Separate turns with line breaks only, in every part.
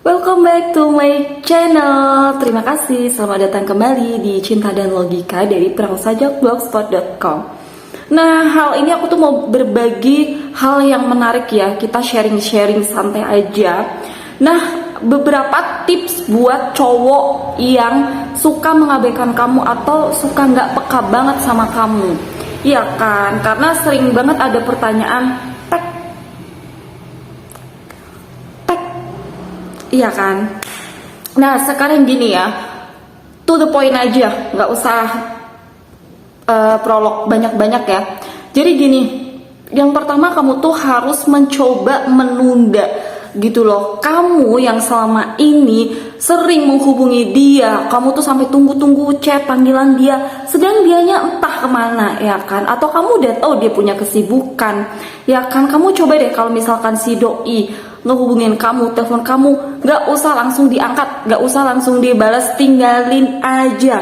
Welcome back to my channel. Terima kasih, selamat datang kembali di Cinta dan Logika dari perangsajak.blogspot.com. Nah, hal ini aku tuh mau berbagi hal yang menarik ya. Kita sharing-sharing santai aja. Nah, beberapa tips buat cowok yang suka mengabaikan kamu atau suka nggak peka banget sama kamu. Iya kan? Karena sering banget ada pertanyaan, iya kan? Nah, sekarang gini ya, to the point aja, nggak usah prolog banyak-banyak ya. Jadi gini, yang pertama kamu tuh harus mencoba menunda gitu loh. Kamu yang selama ini sering menghubungi dia, kamu tuh sampai tunggu-tunggu chat panggilan dia, sedang dianya entah kemana ya kan? Atau kamu udah tahu dia punya kesibukan ya kan? Kamu coba deh kalau misalkan si doi ngehubungin kamu, telepon kamu, nggak usah langsung diangkat, nggak usah langsung dibalas, tinggalin aja.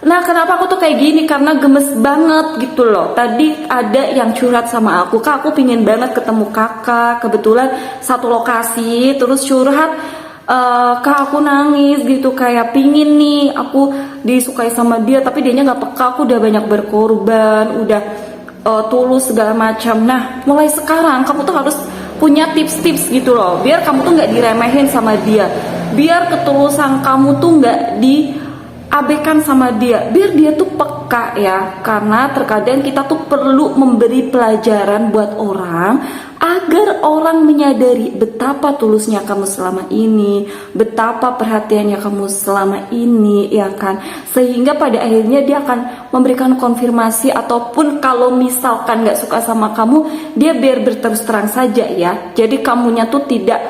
Nah, kenapa aku tuh kayak gini? Karena gemes banget gitu loh. Tadi ada yang curhat sama aku, Kak, aku pingin banget ketemu kakak, kebetulan satu lokasi, terus curhat, Kak, aku nangis gitu, kayak pingin nih aku disukai sama dia, tapi dianya nggak peka, aku udah banyak berkorban, udah tulus segala macam. Nah, mulai sekarang kamu tuh harus punya tips-tips gitu loh, biar kamu tuh nggak diremehin sama dia, biar ketulusan kamu tuh nggak diabaikan sama dia, biar dia tuh peka ya. Karena terkadang kita tuh perlu memberi pelajaran buat orang agar orang menyadari betapa tulusnya kamu selama ini, betapa perhatiannya kamu selama ini ya kan, sehingga pada akhirnya dia akan memberikan konfirmasi, ataupun kalau misalkan nggak suka sama kamu, dia biar berterus terang saja ya. Jadi kamunya tuh tidak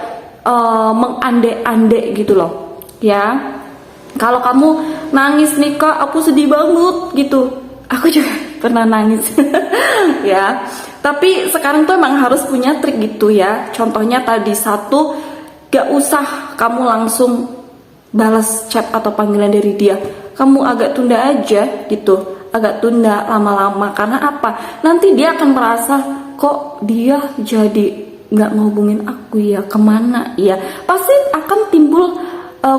mengandai-andai gitu loh ya. Kalau kamu nangis nih, Kak, aku sedih banget gitu, aku juga pernah nangis ya. Tapi sekarang tuh emang harus punya trik gitu ya. Contohnya tadi, satu, gak usah kamu langsung balas chat atau panggilan dari dia, kamu agak tunda aja gitu, agak tunda lama-lama. Karena apa? Nanti dia akan merasa, kok dia jadi gak ngehubungin aku ya, kemana ya. Pasti akan timbul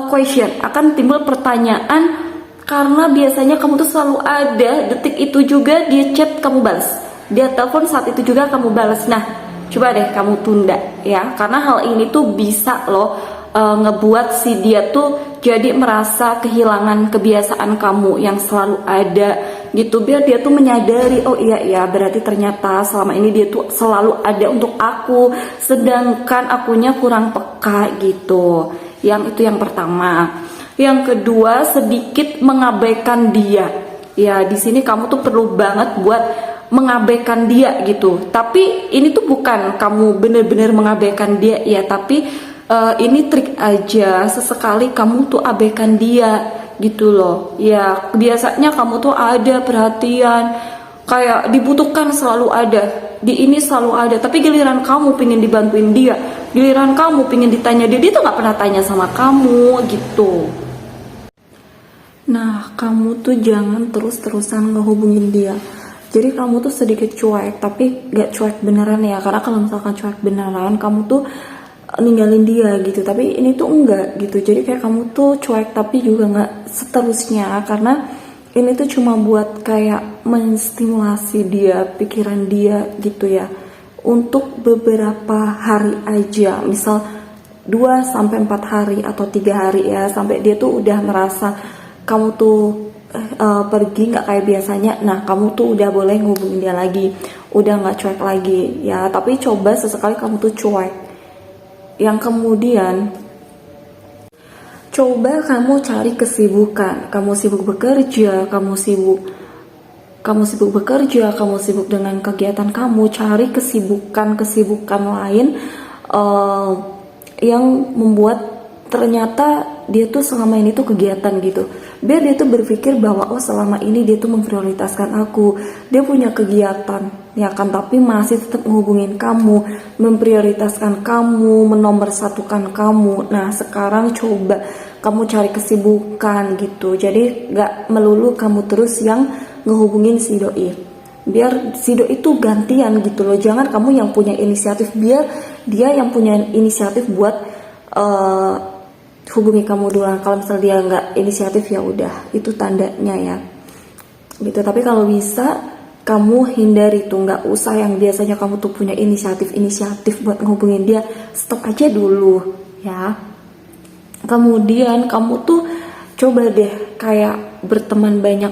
question, akan timbul pertanyaan. Karena biasanya kamu tuh selalu ada, detik itu juga dia chat kamu balas, dia telepon saat itu juga kamu balas. Nah, coba deh kamu tunda ya, karena hal ini tuh bisa loh ngebuat si dia tuh jadi merasa kehilangan kebiasaan kamu yang selalu ada gitu, biar dia tuh menyadari, oh iya ya, berarti ternyata selama ini dia tuh selalu ada untuk aku, sedangkan akunya kurang peka gitu. Yang itu yang pertama. Yang kedua, sedikit mengabaikan dia. Ya, di sini kamu tuh perlu banget buat mengabaikan dia gitu. Tapi ini tuh bukan kamu bener-bener mengabaikan dia ya, tapi ini trik aja. Sesekali kamu tuh abaikan dia gitu loh. Ya, biasanya kamu tuh ada perhatian, kayak dibutuhkan selalu ada, di ini selalu ada, tapi giliran kamu pengen dibantuin dia, giliran kamu pengen ditanya dia tuh nggak pernah tanya sama kamu gitu. Nah, kamu tuh jangan terus-terusan ngehubungin dia. Jadi kamu tuh sedikit cuek, tapi gak cuek beneran ya. Karena kalau misalkan cuek beneran, kamu tuh ninggalin dia gitu. Tapi ini tuh enggak gitu. Jadi kayak kamu tuh cuek tapi juga gak seterusnya. Karena ini tuh cuma buat kayak menstimulasi dia, pikiran dia gitu ya, untuk beberapa hari aja. Misal 2-4 hari atau 3 hari ya, sampai dia tuh udah merasa kamu tuh pergi nggak kayak biasanya. Nah, kamu tuh udah boleh ngubungin dia lagi, udah nggak cuek lagi ya. Tapi coba sesekali kamu tuh cuek. Yang kemudian, coba kamu cari kesibukan. Kamu sibuk bekerja, kamu sibuk bekerja, kamu sibuk dengan kegiatan kamu. Cari kesibukan lain yang membuat ternyata dia tuh selama ini tuh kegiatan gitu, biar dia tuh berpikir bahwa oh, selama ini dia tuh memprioritaskan aku, dia punya kegiatan ya kan, tapi masih tetap menghubungin kamu, memprioritaskan kamu, menomorsatukan kamu. Nah, sekarang coba kamu cari kesibukan gitu, jadi gak melulu kamu terus yang ngehubungin si doi, biar si doi itu gantian gitu loh. Jangan kamu yang punya inisiatif, biar dia yang punya inisiatif buat hubungi kamu duluan. Kalau misalnya dia nggak inisiatif, ya udah, itu tandanya ya gitu. Tapi kalau bisa kamu hindari tuh, nggak usah yang biasanya kamu tuh punya inisiatif buat ngehubungin dia, stop aja dulu ya. Kemudian kamu tuh coba deh kayak berteman banyak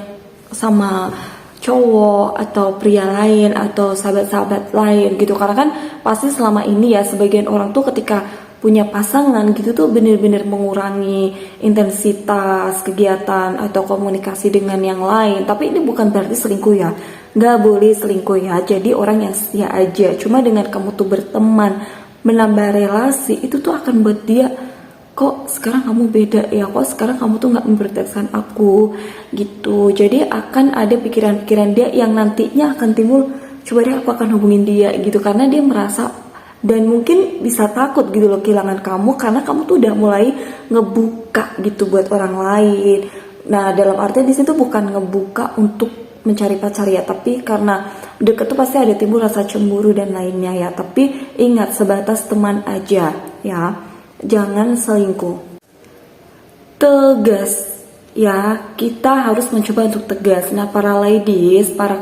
sama cowok atau pria lain atau sahabat-sahabat lain gitu, karena kan pasti selama ini ya sebagian orang tuh ketika punya pasangan gitu tuh bener-bener mengurangi intensitas kegiatan atau komunikasi dengan yang lain. Tapi ini bukan berarti selingkuh ya, nggak boleh selingkuh ya, jadi orang yang setia aja. Cuma dengan kamu tuh berteman, menambah relasi, itu tuh akan buat dia, kok sekarang kamu beda ya, kok sekarang kamu tuh nggak memprioritaskan aku gitu. Jadi akan ada pikiran-pikiran dia yang nantinya akan timbul, coba deh aku akan hubungin dia gitu, karena dia merasa dan mungkin bisa takut gitu loh kehilangan kamu, karena kamu tuh udah mulai ngebuka gitu buat orang lain. Nah, dalam artian di situ bukan ngebuka untuk mencari pacar ya, tapi karena deket tuh pasti ada timbul rasa cemburu dan lainnya ya. Tapi ingat, sebatas teman aja ya, jangan selingkuh. Tegas ya, kita harus mencoba untuk tegas. Nah, para ladies, para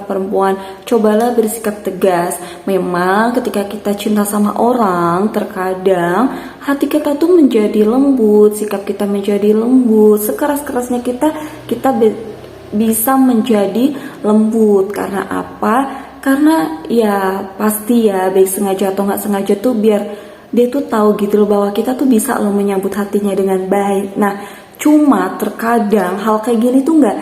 perempuan, cobalah bersikap tegas. Memang ketika kita cinta sama orang, terkadang hati kita tuh menjadi lembut, sikap kita menjadi lembut, sekeras-kerasnya kita bisa menjadi lembut. Karena apa? Karena ya pasti ya, baik sengaja atau nggak sengaja tuh, biar dia tuh tahu gitu loh bahwa kita tuh bisa loh menyambut hatinya dengan baik. Nah, cuma terkadang hal kayak gini tuh nggak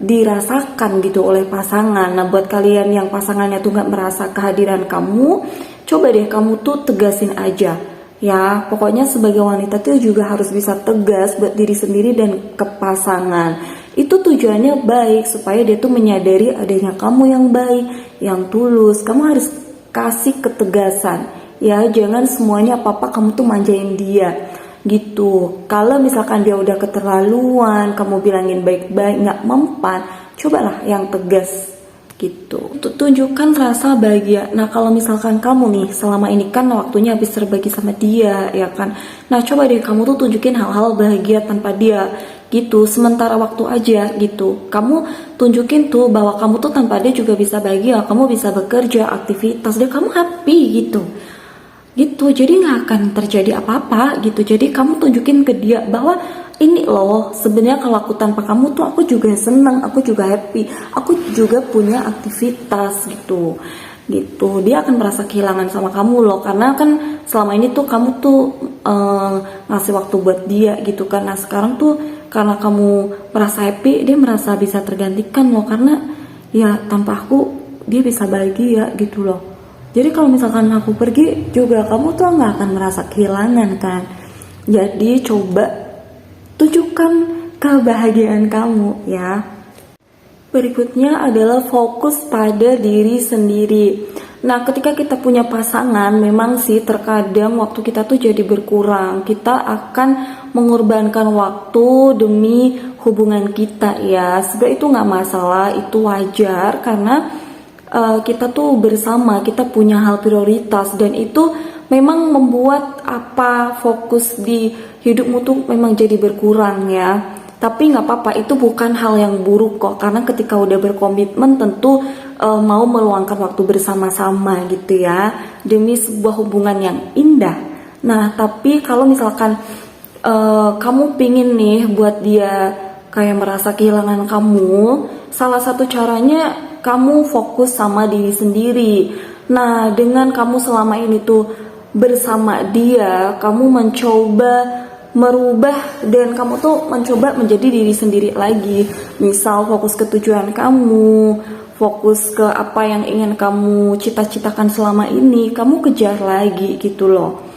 dirasakan gitu oleh pasangan. Nah, buat kalian yang pasangannya tuh nggak merasa kehadiran kamu, coba deh kamu tuh tegasin aja ya. Pokoknya sebagai wanita tuh juga harus bisa tegas buat diri sendiri dan ke pasangan. Itu tujuannya baik, supaya dia tuh menyadari adanya kamu yang baik, yang tulus. Kamu harus kasih ketegasan ya, jangan semuanya apa-apa kamu tuh manjain dia gitu. Kalau misalkan dia udah keterlaluan, kamu bilangin baik-baik, nggak mempan, cobalah yang tegas gitu. Untuk tunjukkan rasa bahagia. Nah, kalau misalkan kamu nih selama ini kan waktunya habis terbagi sama dia ya kan, nah coba deh kamu tuh tunjukin hal-hal bahagia tanpa dia gitu, sementara waktu aja gitu. Kamu tunjukin tuh bahwa kamu tuh tanpa dia juga bisa bahagia, kamu bisa bekerja, aktivitas, dan kamu happy gitu. Jadi nggak akan terjadi apa-apa gitu. Jadi kamu tunjukin ke dia bahwa ini loh, sebenarnya kalau aku tanpa kamu tuh aku juga senang, aku juga happy, aku juga punya aktivitas gitu. Dia akan merasa kehilangan sama kamu loh, karena kan selama ini tuh kamu tuh ngasih waktu buat dia gitu kan. Nah, sekarang tuh karena kamu merasa happy, dia merasa bisa tergantikan loh, karena ya tanpa aku dia bisa bahagia gitu loh. Jadi kalau misalkan aku pergi juga kamu tuh nggak akan merasa kehilangan kan. Jadi coba tunjukkan kebahagiaan kamu ya. Berikutnya adalah fokus pada diri sendiri. Nah, ketika kita punya pasangan, memang sih terkadang waktu kita tuh jadi berkurang. Kita akan mengorbankan waktu demi hubungan kita ya. Sebenarnya itu nggak masalah, itu wajar karena kita tuh bersama, kita punya hal prioritas, dan itu memang membuat fokus di hidupmu tuh memang jadi berkurang ya. Tapi nggak apa-apa, itu bukan hal yang buruk kok, karena ketika udah berkomitmen tentu mau meluangkan waktu bersama-sama gitu ya, demi sebuah hubungan yang indah. Nah, tapi kalau misalkan kamu pingin nih buat dia kayak merasa kehilangan kamu, salah satu caranya kamu fokus sama diri sendiri. Nah, dengan kamu selama ini tuh bersama dia, kamu mencoba merubah dan kamu tuh mencoba menjadi diri sendiri lagi. Misal fokus ke tujuan kamu, fokus ke apa yang ingin kamu cita-citakan selama ini, kamu kejar lagi gitu loh.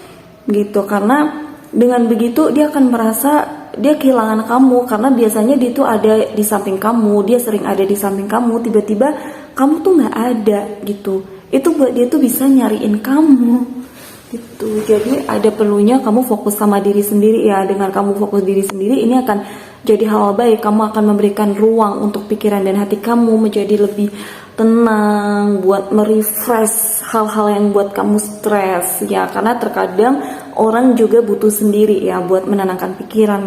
Gitu, karena dengan begitu dia akan merasa dia kehilangan kamu, karena biasanya dia tuh ada di samping kamu, dia sering ada di samping kamu, tiba-tiba kamu tuh nggak ada gitu. Itu buat dia tuh bisa nyariin kamu gitu. Jadi ada perlunya kamu fokus sama diri sendiri ya. Dengan kamu fokus diri sendiri, ini akan jadi hal baik. Kamu akan memberikan ruang untuk pikiran dan hati kamu menjadi lebih tenang, buat merefresh hal-hal yang buat kamu stres ya, karena terkadang orang juga butuh sendiri ya buat menenangkan pikiran,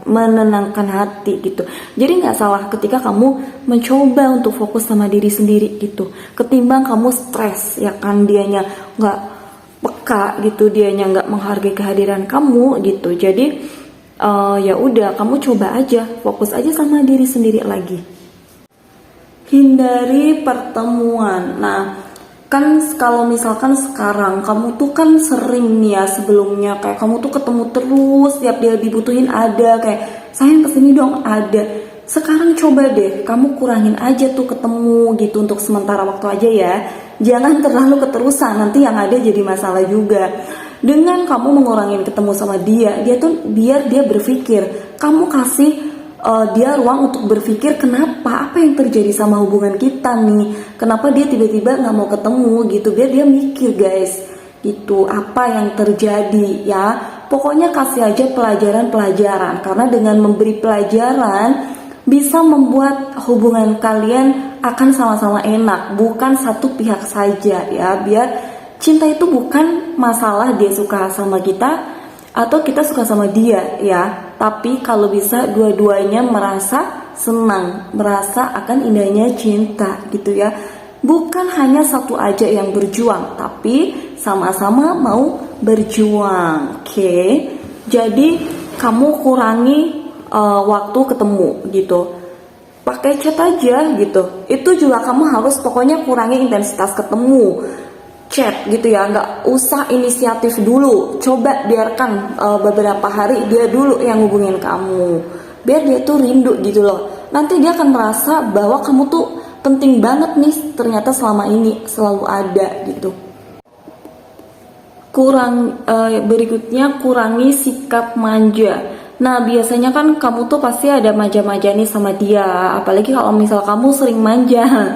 menenangkan hati gitu. Jadi nggak salah ketika kamu mencoba untuk fokus sama diri sendiri gitu, ketimbang kamu stres ya kan, dianya nggak peka gitu, dianya nggak menghargai kehadiran kamu gitu. Jadi ya udah, kamu coba aja, fokus aja sama diri sendiri lagi. Hindari pertemuan. Nah, kan kalau misalkan sekarang kamu tuh kan sering nih ya, sebelumnya kayak kamu tuh ketemu terus, tiap dia dibutuhin ada, kayak sayang kesini dong ada. Sekarang coba deh kamu kurangin aja tuh ketemu gitu untuk sementara waktu aja ya. Jangan terlalu keterusan, nanti yang ada jadi masalah juga. Dengan kamu mengurangin ketemu sama dia tuh biar dia berpikir, kamu kasih dia ruang untuk berpikir kenapa, apa yang terjadi sama hubungan kita nih, kenapa dia tiba-tiba nggak mau ketemu gitu, biar dia mikir guys gitu apa yang terjadi ya. Pokoknya kasih aja pelajaran-pelajaran, karena dengan memberi pelajaran bisa membuat hubungan kalian akan sama-sama enak, bukan satu pihak saja ya. Biar cinta itu bukan masalah dia suka sama kita atau kita suka sama dia ya, tapi kalau bisa dua-duanya merasa senang, merasa akan indahnya cinta gitu ya. Bukan hanya satu aja yang berjuang, tapi sama-sama mau berjuang. Oke. Jadi kamu kurangi waktu ketemu gitu, pakai chat aja gitu. Itu juga kamu harus pokoknya kurangi intensitas ketemu, chat gitu ya, nggak usah inisiatif dulu. Coba biarkan beberapa hari dia dulu yang hubungin kamu, biar dia tuh rindu gitu loh. Nanti dia akan merasa bahwa kamu tuh penting banget nih, ternyata selama ini selalu ada gitu. Berikutnya kurangi sikap manja. Nah biasanya kan kamu tuh pasti ada manja-manja nih sama dia, apalagi kalau misal kamu sering manja.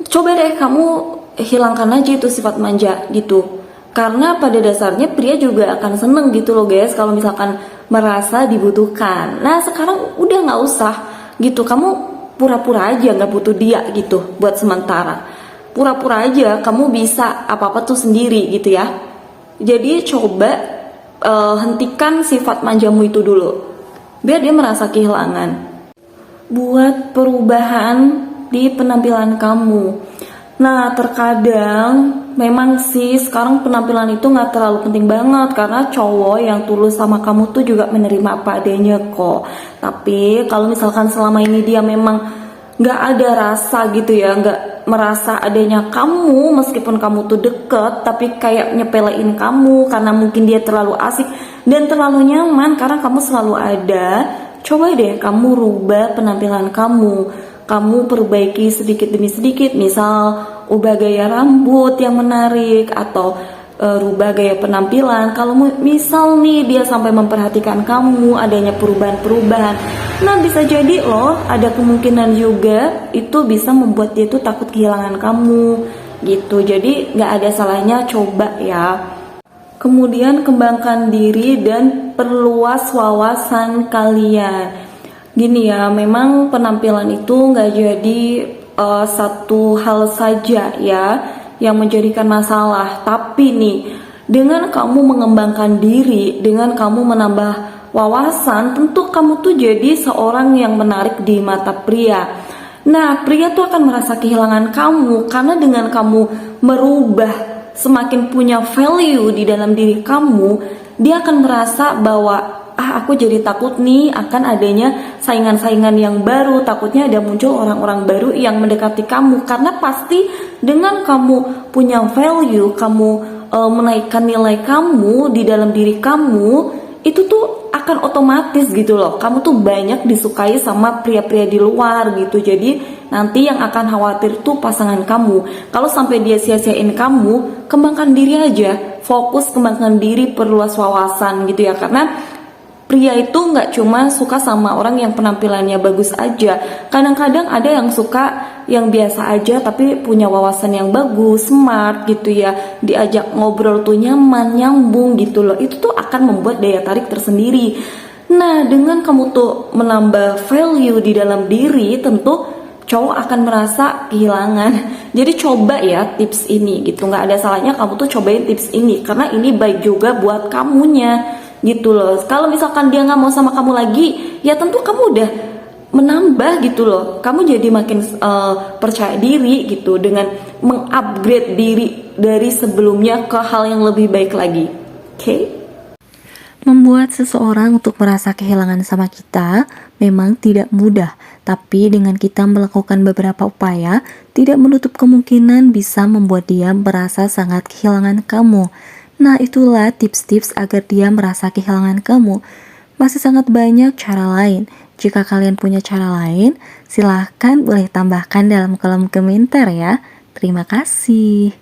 Coba deh kamu hilangkan aja itu sifat manja gitu, karena pada dasarnya pria juga akan seneng gitu loh guys kalau misalkan merasa dibutuhkan. Nah sekarang udah nggak usah gitu, kamu pura-pura aja nggak butuh dia gitu buat sementara, pura-pura aja kamu bisa apa-apa tuh sendiri gitu ya. Jadi coba hentikan sifat manjamu itu dulu, biar dia merasa kehilangan. Buat perubahan di penampilan kamu. Nah terkadang memang sih sekarang penampilan itu gak terlalu penting banget, karena cowok yang tulus sama kamu tuh juga menerima apa adanya kok. Tapi kalau misalkan selama ini dia memang gak ada rasa gitu ya, gak merasa adanya kamu, meskipun kamu tuh deket tapi kayak nyepelein kamu karena mungkin dia terlalu asik dan terlalu nyaman karena kamu selalu ada. Coba deh kamu rubah penampilan kamu. Kamu perbaiki sedikit demi sedikit, misal ubah gaya rambut yang menarik, atau rubah gaya penampilan. Kalau misal nih dia sampai memperhatikan kamu, adanya perubahan-perubahan, nah bisa jadi loh ada kemungkinan juga itu bisa membuat dia tuh takut kehilangan kamu gitu. Jadi nggak ada salahnya coba ya. Kemudian kembangkan diri dan perluas wawasan kalian. Gini ya, memang penampilan itu nggak jadi satu hal saja ya yang menjadikan masalah. Tapi nih, dengan kamu mengembangkan diri, dengan kamu menambah wawasan, tentu kamu tuh jadi seorang yang menarik di mata pria. Nah, pria tuh akan merasa kehilangan kamu karena dengan kamu merubah, semakin punya value di dalam diri kamu, dia akan merasa bahwa aku jadi takut nih akan adanya saingan-saingan yang baru, takutnya ada muncul orang-orang baru yang mendekati kamu. Karena pasti dengan kamu punya value, kamu menaikkan nilai kamu di dalam diri kamu, itu tuh akan otomatis gitu loh, kamu tuh banyak disukai sama pria-pria di luar gitu. Jadi nanti yang akan khawatir tuh pasangan kamu. Kalau sampai dia sia-siain kamu, kembangkan diri aja, fokus kembangkan diri, perluas wawasan gitu ya. Karena pria itu nggak cuma suka sama orang yang penampilannya bagus aja. Kadang-kadang ada yang suka yang biasa aja tapi punya wawasan yang bagus, smart gitu ya. Diajak ngobrol tuh nyaman, nyambung gitu loh. Itu tuh akan membuat daya tarik tersendiri. Nah, dengan kamu tuh menambah value di dalam diri, tentu cowok akan merasa kehilangan. Jadi coba ya tips ini gitu, nggak ada salahnya kamu tuh cobain tips ini karena ini baik juga buat kamunya gitu loh. Kalau misalkan dia nggak mau sama kamu lagi, ya tentu kamu udah menambah gitu loh. Kamu jadi makin percaya diri gitu dengan mengupgrade diri dari sebelumnya ke hal yang lebih baik lagi. Oke?
Membuat seseorang untuk merasa kehilangan sama kita memang tidak mudah, tapi dengan kita melakukan beberapa upaya, tidak menutup kemungkinan bisa membuat dia merasa sangat kehilangan kamu. Nah, itulah tips-tips agar dia merasa kehilangan kamu. Masih sangat banyak cara lain. Jika kalian punya cara lain, silahkan boleh tambahkan dalam kolom komentar ya. Terima kasih.